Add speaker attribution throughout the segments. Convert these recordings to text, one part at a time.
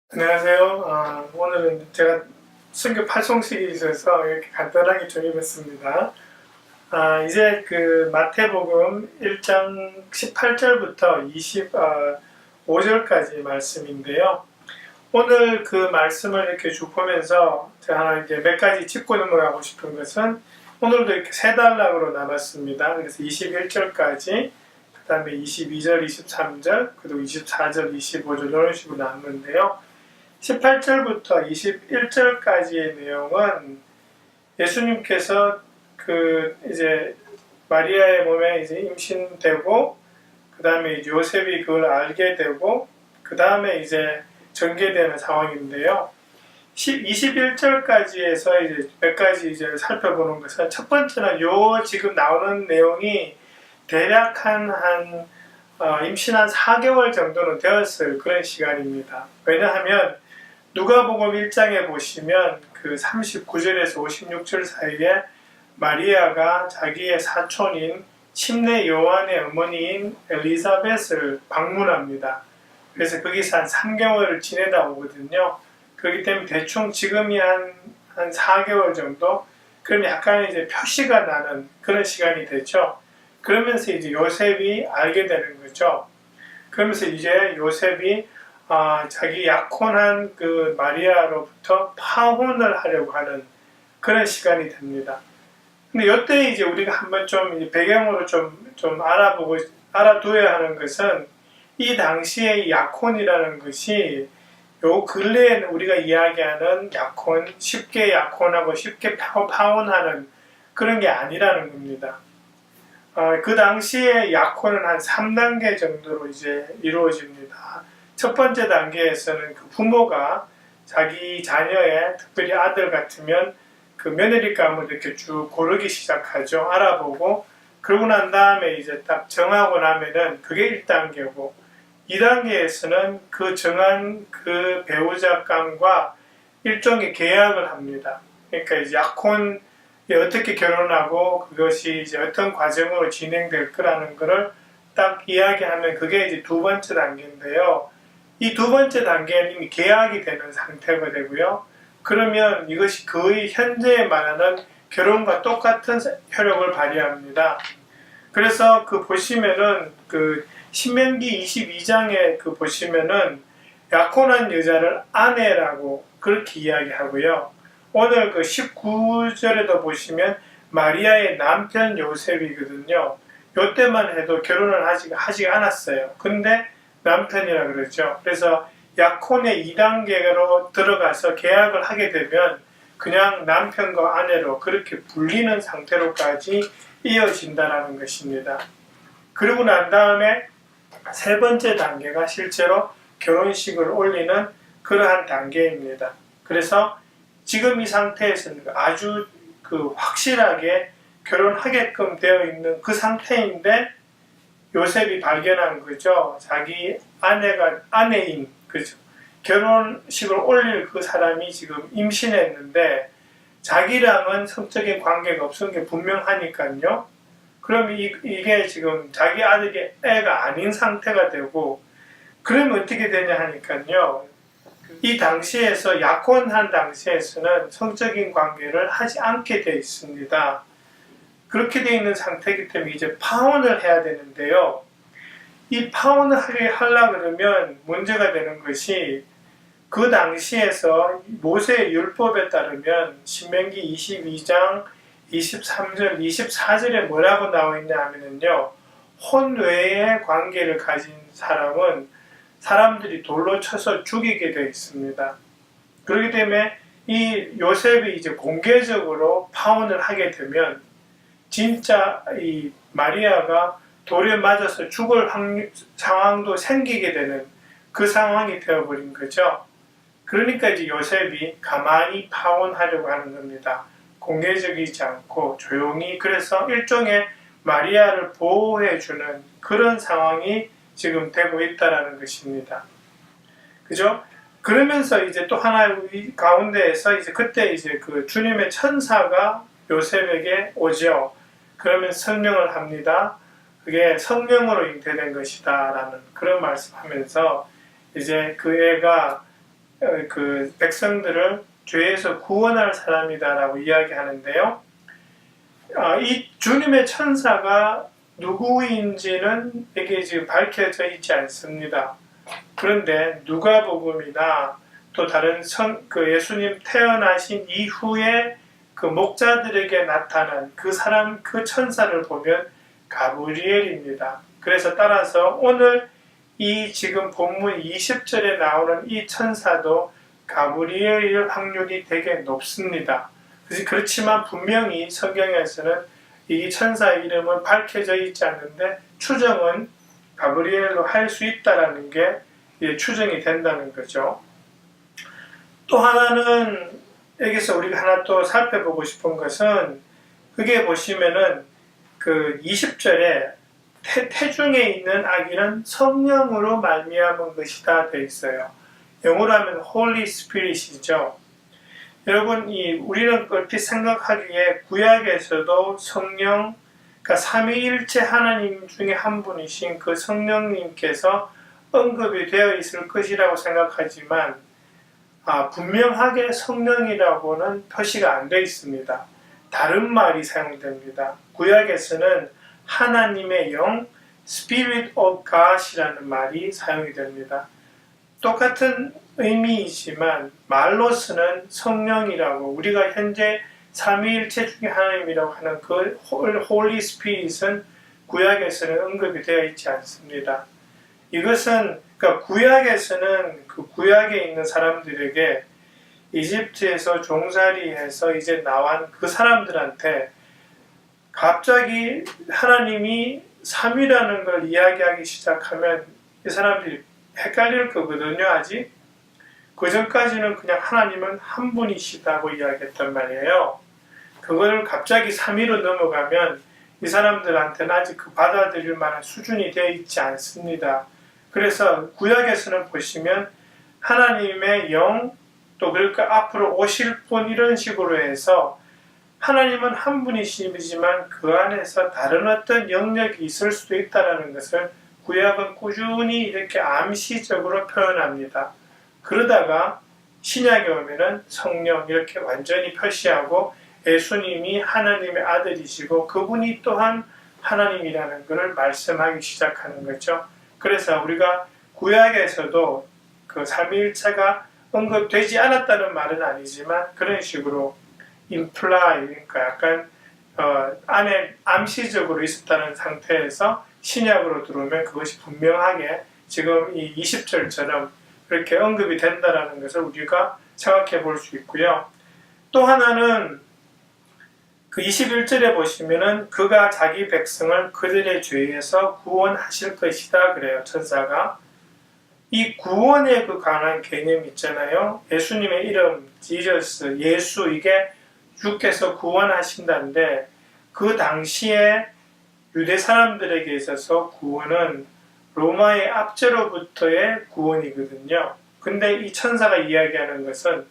Speaker 1: 안녕하세요. 오늘은 제가 순교 파송식이 있어서 이렇게 간단하게 준비했습니다. 이제 그 마태복음 1장 18절부터 25절까지 말씀인데요. 오늘 그 말씀을 이렇게 쭉 보면서 제가 이제 몇 가지 짚고 넘어가고 싶은 것은 오늘도 이렇게 세 단락으로 나눴습니다. 그래서 21절까지, 그 다음에 22절, 23절, 그리고 24절, 25절 이런 식으로 나눴는데요. 18절부터 21절까지의 내용은 예수님께서 이제 마리아의 몸에 이제 임신되고, 그 다음에 요셉이 그걸 알게 되고, 그 다음에 이제 전개되는 상황인데요. 21절까지에서 이제 몇 가지 이제 살펴보는 것은, 첫 번째는 지금 나오는 내용이 대략 임신한 4개월 정도는 되었을 그런 시간입니다. 왜냐하면 누가복음 1장에 보시면 그 39절에서 56절 사이에 마리아가 자기의 사촌인 침례 요한의 어머니인 엘리사벳을 방문합니다. 그래서 거기서 한 3개월을 지내다 오거든요. 그렇기 때문에 대충 지금이 한 4개월 정도, 그럼 약간 이제 표시가 나는 그런 시간이 되죠. 그러면서 이제 요셉이 알게 되는 거죠. 그러면서 이제 요셉이 자기 약혼한 그 마리아로부터 파혼을 하려고 하는 그런 시간이 됩니다. 근데 이때 이제 우리가 한번 좀 배경으로 좀 알아둬야 하는 것은, 이 당시의 약혼이라는 것이 요 근래에 우리가 이야기하는 약혼, 쉽게 약혼하고 쉽게 파혼하는 그런 게 아니라는 겁니다. 그 당시에 약혼은 한 3단계 정도로 이제 이루어집니다. 첫 번째 단계에서는 그 부모가 자기 자녀의, 특별히 아들 같으면 그 며느리감을 이렇게 쭉 고르기 시작하죠. 알아보고, 그러고 난 다음에 이제 딱 정하고 나면은 그게 1단계고, 2단계에서는 그 정한 그 배우자감과 일종의 계약을 합니다. 그러니까 이제 약혼, 어떻게 결혼하고 그것이 이제 어떤 과정으로 진행될 거라는 것을 딱 이야기하면 그게 이제 두 번째 단계인데요. 이 두 번째 단계는 이미 계약이 되는 상태가 되고요. 그러면 이것이 거의 현재에 말하는 결혼과 똑같은 효력을 발휘합니다. 그래서 보시면은 신명기 22장에 보시면은 약혼한 여자를 아내라고 그렇게 이야기하고요. 오늘 19절에도 보시면 마리아의 남편 요셉이거든요. 이때만 해도 결혼을 하지 않았어요. 근데 남편이라 그러죠. 그래서 약혼의 2단계로 들어가서 계약을 하게 되면 그냥 남편과 아내로 그렇게 불리는 상태로까지 이어진다는 것입니다. 그리고 난 다음에 세 번째 단계가 실제로 결혼식을 올리는 그러한 단계입니다. 그래서 지금 이 상태에서는 아주 확실하게 결혼하게끔 되어 있는 그 상태인데, 요셉이 발견한 거죠. 자기 아내인, 그죠. 결혼식을 올릴 그 사람이 지금 임신했는데 자기랑은 성적인 관계가 없은 게 분명하니까요. 그럼 이게 지금 자기 아들이 애가 아닌 상태가 되고, 그러면 어떻게 되냐 하니까요. 이 당시에서 약혼한 당시에서는 성적인 관계를 하지 않게 되어 있습니다. 그렇게 되어 있는 상태이기 때문에 이제 파혼을 해야 되는데요. 이 파혼을 하려고 그러면 문제가 되는 것이, 그 당시에서 모세의 율법에 따르면 신명기 22장 23절, 24절에 뭐라고 나와 있냐 하면요. 혼외의 관계를 가진 사람은 사람들이 돌로 쳐서 죽이게 되어 있습니다. 그렇기 때문에 이 요셉이 이제 공개적으로 파혼을 하게 되면 진짜 이 마리아가 돌에 맞아서 죽을 상황도 생기게 되는 그 상황이 되어버린 거죠. 그러니까 이제 요셉이 가만히 파혼하려고 하는 겁니다. 공개적이지 않고 조용히. 그래서 일종의 마리아를 보호해주는 그런 상황이 지금 되고 있다는 것입니다. 그죠? 그러면서 이제 또 하나 가운데에서 이제 그때 이제 주님의 천사가 요셉에게 오죠. 그러면 성령을 합니다. 그게 성령으로 잉태된 것이다 라는 그런 말씀하면서 이제 그 애가 그 백성들을 죄에서 구원할 사람이다라고 이야기하는데요. 이 주님의 천사가 누구인지는 이게 지금 밝혀져 있지 않습니다. 그런데 누가복음이나 또 다른 그 예수님 태어나신 이후에 그 목자들에게 나타난 그 사람, 그 천사를 보면 가브리엘입니다. 그래서 따라서 오늘 이 지금 본문 20절에 나오는 이 천사도 가브리엘일 확률이 되게 높습니다. 그렇지만 분명히 성경에서는 이 천사의 이름은 밝혀져 있지 않는데 추정은 가브리엘로 할 수 있다는 게 추정이 된다는 거죠. 또 하나는 여기서 우리가 하나 또 살펴보고 싶은 것은 그게 보시면은 그 20절에 태중에 있는 아기는 성령으로 말미암은 것이다 되어 있어요. 영어로 하면 Holy Spirit이죠. 여러분, 우리는 얼핏 생각하기에 구약에서도 성령, 그러니까 삼위일체 하나님 중에 한 분이신 그 성령님께서 언급이 되어 있을 것이라고 생각하지만 분명하게 성령이라고는 표시가 안 되어 있습니다. 다른 말이 사용됩니다. 구약에서는 하나님의 영, Spirit of God이라는 말이 사용이 됩니다. 똑같은 의미이지만 말로서는 성령이라고 우리가 현재 삼위일체 중에 하나님이라고 하는 그 Holy Spirit은 구약에서는 언급이 되어 있지 않습니다. 이것은 그러니까 구약에서는 그 구약에 있는 사람들에게 이집트에서 종살이해서 이제 나온 그 사람들한테 갑자기 하나님이 삼위라는 걸 이야기하기 시작하면 이 사람들이 헷갈릴 거거든요. 아직 그 전까지는 그냥 하나님은 한 분이시다고 이야기했단 말이에요. 그걸 갑자기 삼위로 넘어가면 이 사람들한테는 아직 그 받아들일 만한 수준이 되어 있지 않습니다. 그래서 구약에서는 보시면 하나님의 영, 또 그러니까 앞으로 오실 분 이런 식으로 해서 하나님은 한 분이시지만 그 안에서 다른 어떤 영역이 있을 수도 있다는 것을 구약은 꾸준히 이렇게 암시적으로 표현합니다. 그러다가 신약에 오면은 성령 이렇게 완전히 표시하고 예수님이 하나님의 아들이시고 그분이 또한 하나님이라는 것을 말씀하기 시작하는 거죠. 그래서 우리가 구약에서도 그 삼위일체가 언급되지 않았다는 말은 아니지만 그런 식으로 imply, 그러니까 약간 안에 암시적으로 있었다는 상태에서 신약으로 들어오면 그것이 분명하게 지금 이 20절처럼 그렇게 언급이 된다는 것을 우리가 생각해 볼 수 있고요. 또 하나는 그 21절에 보시면은 그가 자기 백성을 그들의 죄에서 구원하실 것이다 그래요. 천사가. 이 구원에 그 관한 개념 있잖아요. 예수님의 이름 지저스, 예수, 이게 주께서 구원하신다는데 그 당시에 유대 사람들에게 있어서 구원은 로마의 압제로부터의 구원이거든요. 근데 이 천사가 이야기하는 것은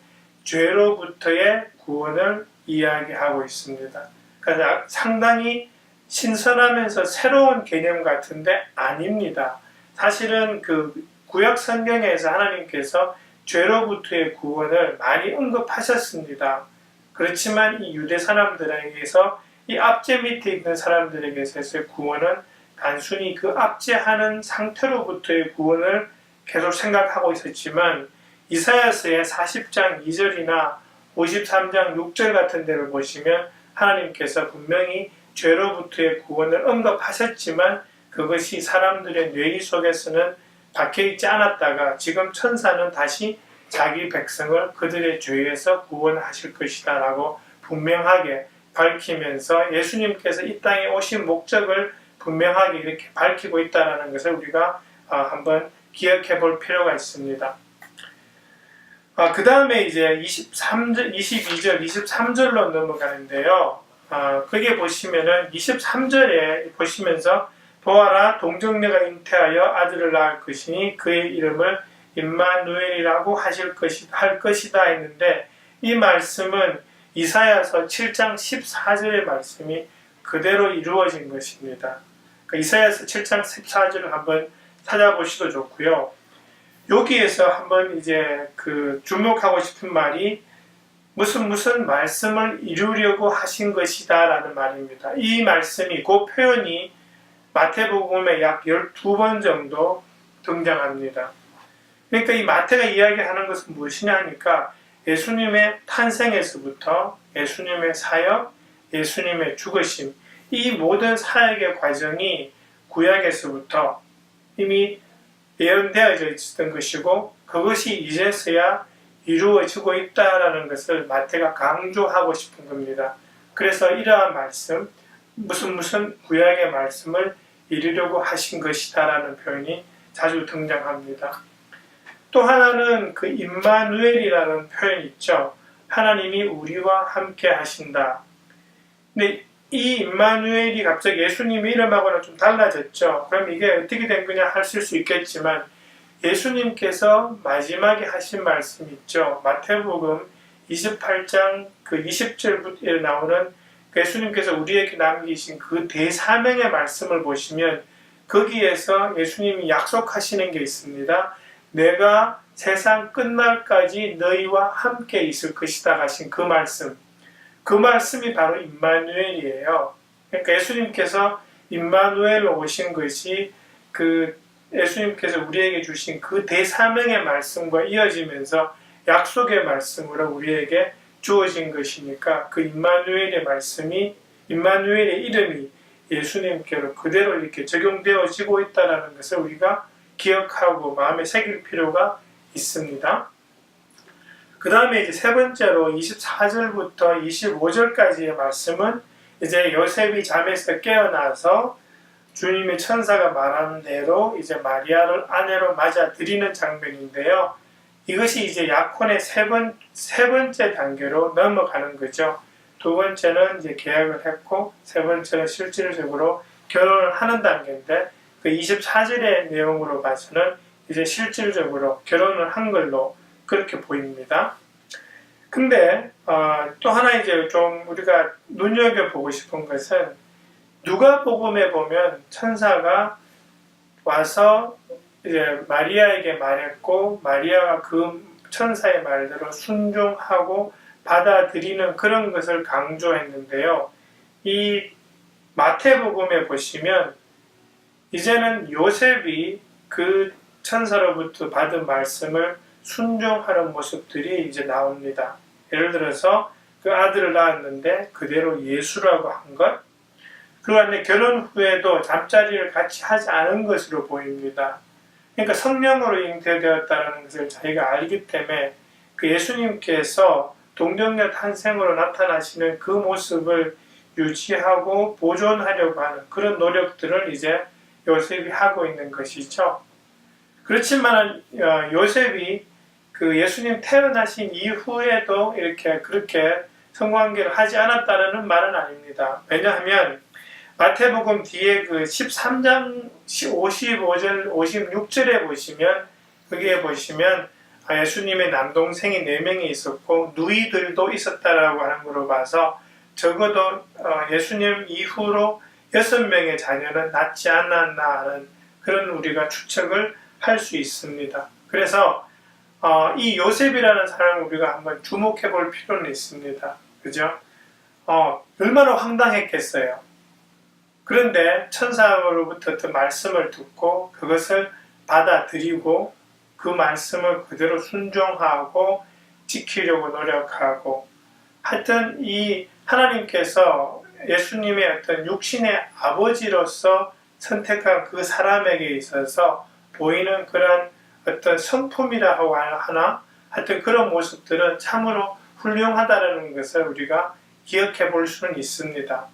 Speaker 1: 죄로부터의 구원을 이야기하고 있습니다. 그러니까 상당히 신선하면서 새로운 개념 같은데 아닙니다. 사실은 그 구약 성경에서 하나님께서 죄로부터의 구원을 많이 언급하셨습니다. 그렇지만 이 유대 사람들에게서 이 압제 밑에 있는 사람들에게서의 구원은 단순히 그 압제하는 상태로부터의 구원을 계속 생각하고 있었지만 이사야서의 40장 2절이나 53장 6절 같은 데를 보시면 하나님께서 분명히 죄로부터의 구원을 언급하셨지만 그것이 사람들의 뇌리 속에서는 박혀있지 않았다가 지금 천사는 다시 자기 백성을 그들의 죄에서 구원하실 것이다 라고 분명하게 밝히면서 예수님께서 이 땅에 오신 목적을 분명하게 이렇게 밝히고 있다는 것을 우리가 한번 기억해 볼 필요가 있습니다. 그 다음에 이제 22절, 23절로 넘어가는데요. 그게 보시면은 23절에 보시면서 보아라 동정녀가 잉태하여 아들을 낳을 것이니 그의 이름을 임마누엘이라고 할 것이다 했는데 이 말씀은 이사야서 7장 14절의 말씀이 그대로 이루어진 것입니다. 그러니까 이사야서 7장 14절을 한번 찾아보시도 좋고요. 여기에서 한번 이제 그 주목하고 싶은 말이 무슨 말씀을 이루려고 하신 것이다 라는 말입니다. 이 말씀이, 그 표현이 마태복음에 약 12번 정도 등장합니다. 그러니까 이 마태가 이야기하는 것은 무엇이냐 하니까 예수님의 탄생에서부터 예수님의 사역, 예수님의 죽으심, 이 모든 사역의 과정이 구약에서부터 이미 예언되어져 있었던 것이고 그것이 이제서야 이루어지고 있다라는 것을 마태가 강조하고 싶은 겁니다. 그래서 이러한 말씀, 무슨 구약의 말씀을 이루려고 하신 것이다라는 표현이 자주 등장합니다. 또 하나는 그 임마누엘이라는 표현이 있죠. 하나님이 우리와 함께 하신다. 근데 이 임마누엘이 갑자기 예수님의 이름하고는 좀 달라졌죠. 그럼 이게 어떻게 된 거냐 하실 수 있겠지만 예수님께서 마지막에 하신 말씀 있죠. 마태복음 28장 그 20절에 나오는 예수님께서 우리에게 남기신 그 대사명의 말씀을 보시면 거기에서 예수님이 약속하시는 게 있습니다. 내가 세상 끝날까지 너희와 함께 있을 것이다 하신 그 말씀. 그 말씀이 바로 임마누엘이에요. 그러니까 예수님께서 임마누엘로 오신 것이 그 예수님께서 우리에게 주신 그 대사명의 말씀과 이어지면서 약속의 말씀으로 우리에게 주어진 것이니까 그 임마누엘의 말씀이, 임마누엘의 이름이 예수님께로 그대로 이렇게 적용되어지고 있다는 것을 우리가 기억하고 마음에 새길 필요가 있습니다. 그 다음에 이제 세 번째로 24절부터 25절까지의 말씀은 이제 요셉이 잠에서 깨어나서 주님의 천사가 말하는 대로 이제 마리아를 아내로 맞아들이는 장면인데요. 이것이 이제 약혼의 세 번째 단계로 넘어가는 거죠. 두 번째는 이제 계약을 했고, 세 번째는 실질적으로 결혼을 하는 단계인데, 그 24절의 내용으로 봐서는 이제 실질적으로 결혼을 한 걸로 그렇게 보입니다. 근데 또 하나 이제 좀 우리가 눈여겨보고 싶은 것은 누가복음에 보면 천사가 와서 이제 마리아에게 말했고 마리아가 그 천사의 말대로 순종하고 받아들이는 그런 것을 강조했는데요. 이 마태복음에 보시면 이제는 요셉이 그 천사로부터 받은 말씀을 순종하는 모습들이 이제 나옵니다. 예를 들어서 그 아들을 낳았는데 그대로 예수라고 한 것, 그런데 결혼 후에도 잠자리를 같이 하지 않은 것으로 보입니다. 그러니까 성령으로 잉태되었다는 것을 자기가 알기 때문에 그 예수님께서 동정녀 탄생으로 나타나시는 그 모습을 유지하고 보존하려고 하는 그런 노력들을 이제 요셉이 하고 있는 것이죠. 그렇지만 요셉이 그 예수님 태어나신 이후에도 이렇게 그렇게 성관계를 하지 않았다는 말은 아닙니다. 왜냐하면 마태복음 뒤에 그 13장 55절, 56절에 보시면 거기에 보시면 예수님의 남동생이 4명이 있었고 누이들도 있었다라고 하는 걸로 봐서 적어도 예수님 이후로 6명의 자녀는 낳지 않았나 하는 그런 우리가 추측을 할 수 있습니다. 그래서 이 요셉이라는 사람을 우리가 한번 주목해 볼 필요는 있습니다. 그죠? 얼마나 황당했겠어요. 그런데 천사로부터 어떤 말씀을 듣고 그것을 받아들이고 그 말씀을 그대로 순종하고 지키려고 노력하고 하여튼 이 하나님께서 예수님의 어떤 육신의 아버지로서 선택한 그 사람에게 있어서 보이는 그런 어떤 성품이라 하나 하여튼 그런 모습들은 참으로 훌륭하다는 것을 우리가 기억해 볼 수는 있습니다.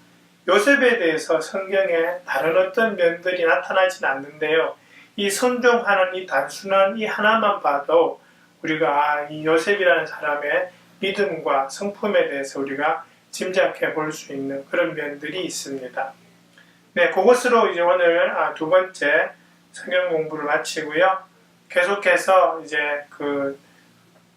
Speaker 1: 요셉에 대해서 성경에 다른 어떤 면들이 나타나진 않는데요. 이 순종하는 이 단순한 이 하나만 봐도 우리가 이 요셉이라는 사람의 믿음과 성품에 대해서 우리가 짐작해 볼 수 있는 그런 면들이 있습니다. 네, 그것으로 이제 오늘 두 번째 성경 공부를 마치고요. 계속해서 이제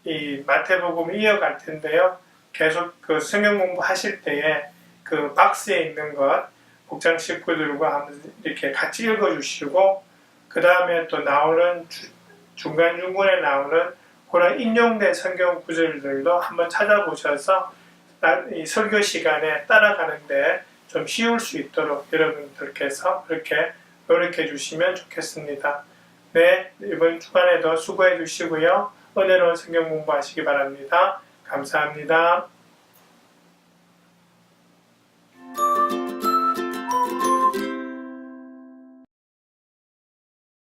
Speaker 1: 이 마태복음을 이어갈 텐데요. 계속 그 성경 공부 하실 때에 그 박스에 있는 것 복장 식구들과 한번 이렇게 같이 읽어주시고 그 다음에 또 나오는 중간중간에 나오는 그런 인용된 성경 구절들도 한번 찾아보셔서 이 설교 시간에 따라가는데 좀 쉬울 수 있도록 여러분들께서 그렇게 노력해 주시면 좋겠습니다. 네, 이번 주간에도 수고해 주시고요. 은혜로운 성경 공부하시기 바랍니다. 감사합니다.